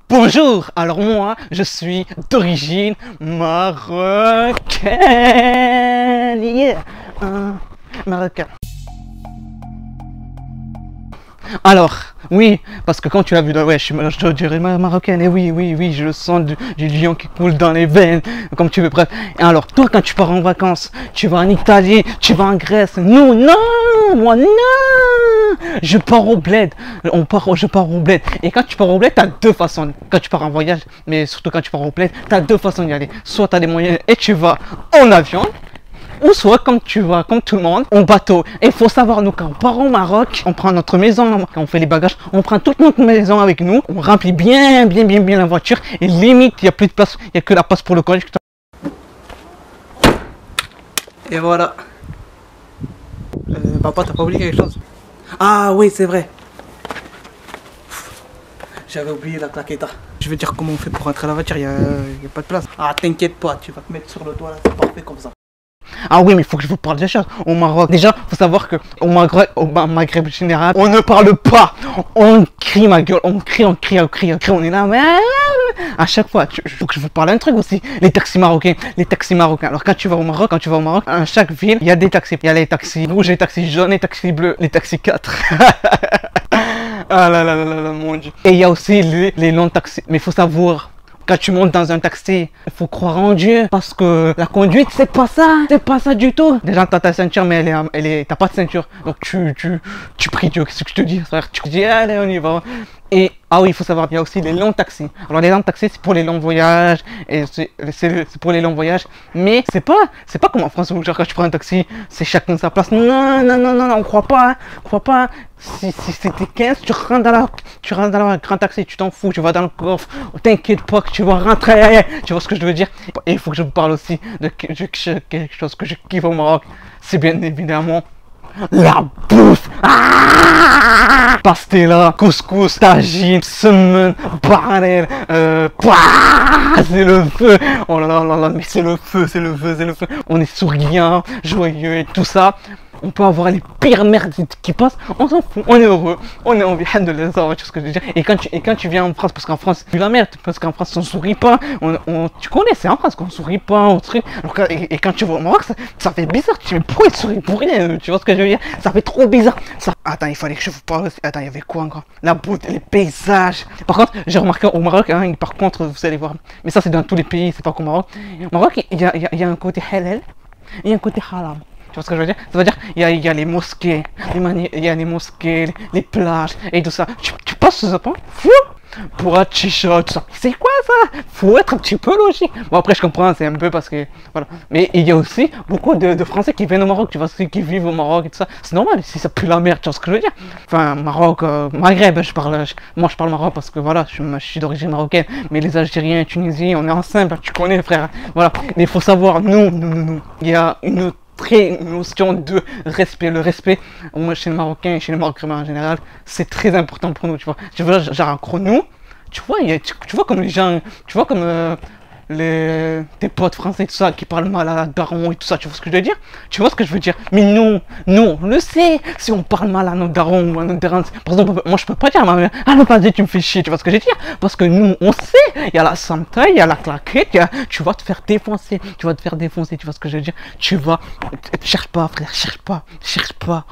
Bonjour, alors moi, je suis d'origine marocaine. Yeah, marocain. Alors, oui, parce que quand tu as vu, ouais, je dirais marocaine, et oui, je le sens du lion qui coule dans les veines, comme tu veux, bref. Et alors, toi, quand tu pars en vacances, tu vas en Italie, tu vas en Grèce, non, moi, non, je pars au bled, je pars au bled. Et quand tu pars au bled, t'as deux façons, quand tu pars en voyage, mais surtout quand tu pars au bled, t'as deux façons d'y aller. Soit t'as des moyens et tu vas en avion, ou soit comme tu vas, comme tout le monde, en bateau. Et il faut savoir, nous, quand on part au Maroc, on prend notre maison, quand on fait les bagages, on prend toute notre maison avec nous, on remplit bien la voiture, et limite, il n'y a plus de place, il n'y a que la place pour le conducteur. Et voilà. Papa, t'as pas oublié quelque chose? Ah oui, c'est vrai. J'avais oublié la claqueta. Je vais dire comment on fait pour rentrer à la voiture, il n'y a pas de place. Ah, t'inquiète pas, tu vas te mettre sur le toit là, c'est parfait comme ça. Ah oui, mais il faut que je vous parle des choses. Au Maroc, déjà, faut savoir que au Maghreb général, on ne parle pas. On crie, ma gueule, on crie, on est là, mais à chaque fois, faut que je vous parle d'un truc aussi. Les taxis marocains. Alors quand tu vas au Maroc, à chaque ville, il y a des taxis. Il y a les taxis rouges, les taxis jaunes, les taxis bleus, les taxis 4. Ah là, mon Dieu. Et il y a aussi les longs taxis. Mais il faut savoir, quand tu montes dans un taxi, il faut croire en Dieu. Parce que la conduite, c'est pas ça du tout. Déjà, t'as ta ceinture, mais t'as pas de ceinture. Donc tu pries Dieu, qu'est-ce que je te dis, frère? Tu dis, allez, on y va. Et, ah oui, il faut savoir, il y a aussi les longs taxis. Alors, les longs taxis, c'est pour les longs voyages. Et c'est pour les longs voyages. Mais c'est pas comme en France où, genre, quand tu prends un taxi, c'est chacun sa place. Non, on croit pas, hein. Crois pas, hein. Si c'était 15, tu rentres dans la grand taxi, tu t'en fous, tu vas dans le coffre. T'inquiète pas que tu vas rentrer. Tu vois ce que je veux dire? Et il faut que je vous parle aussi de quelque chose que je kiffe au Maroc. C'est bien évidemment la bouffe. Pastela, couscous, tagine, semen, barrel, c'est le feu. Oh là là, mais c'est le feu. On est souriant, joyeux et tout ça. On peut avoir les pires merdes qui passent, on s'en fout, on est heureux, on est envie de les avoir, tu vois ce que je veux dire. Et quand tu viens en France, parce qu'en France, c'est la merde, parce qu'en France, on sourit pas, tu connais, c'est en France qu'on sourit pas, on sourit. Et quand tu vas au Maroc, ça fait bizarre, tu dis, mais pourquoi ils sourient pour rien, tu vois ce que je veux dire? Ça fait trop bizarre. Attends, il fallait que je vous parle aussi. Attends, il y avait quoi encore? La beauté, les paysages. Par contre, j'ai remarqué au Maroc, hein, par contre, vous allez voir, mais ça c'est dans tous les pays, c'est pas qu'au Maroc. Au Maroc, il y a un côté halal, et un côté haram. Tu vois ce que je veux dire? Ça veut dire il y a les mosquées, les plages et tout ça. Tu passes ce point, fou, pour un chicha, tout ça. C'est quoi ça? Faut être un petit peu logique. Bon après je comprends, c'est un peu parce que voilà. Mais il y a aussi beaucoup de Français qui viennent au Maroc, tu vois, qui vivent au Maroc et tout ça. C'est normal si ça pue la merde, tu vois ce que je veux dire? Enfin Maroc, Maghreb, moi je parle Maroc parce que voilà, je suis d'origine marocaine. Mais les Algériens, Tunisiens, on est ensemble, tu connais frère. Voilà. Mais il faut savoir, nous, il y a une notion de respect. Le respect, moi chez les Marocains et chez les Marocains en général, c'est très important pour nous, tu vois. Tu vois, genre entre nous, tu vois comme les gens, tu vois comme tes potes français tout ça qui parlent mal à la daron et tout ça, tu vois ce que je veux dire? Tu vois ce que je veux dire? Mais nous on le sait, si on parle mal à nos darons ou à nos darons, par exemple, moi je peux pas dire à ma mère, ah non vas-y tu me fais chier, tu vois ce que je veux dire? Parce que nous on sait, il y a la samta, il y a la claquette, tu vas te faire défoncer, tu vois ce que je veux dire? Cherche pas frère, cherche pas,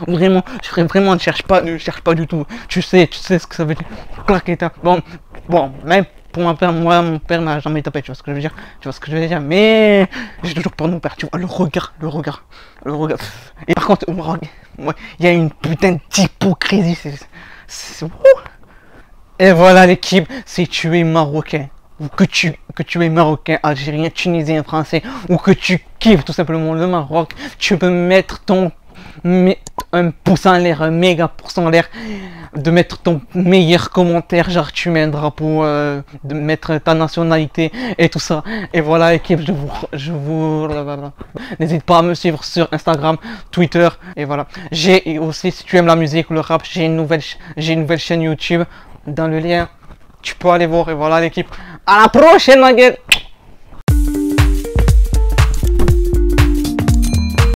vraiment, ne cherche pas du tout, tu sais ce que ça veut dire, claquette, bon, même pour mon père n'a jamais tapé, tu vois ce que je veux dire, mais j'ai toujours peur de mon père, tu vois, le regard. Et par contre, au Maroc, ouais, il y a une putain d'hypocrisie, c'est et voilà l'équipe, si tu es marocain, ou que tu es marocain, algérien, tunisien, français, ou que tu kiffes tout simplement le Maroc, tu peux mettre un pouce en l'air, un méga pouce en l'air, de mettre ton meilleur commentaire, genre tu mets un drapeau, de mettre ta nationalité et tout ça. Et voilà équipe, n'hésite pas à me suivre sur Instagram, Twitter et voilà. J'ai aussi, si tu aimes la musique ou le rap, j'ai une nouvelle chaîne YouTube dans le lien. Tu peux aller voir et voilà l'équipe. À la prochaine ma gueule.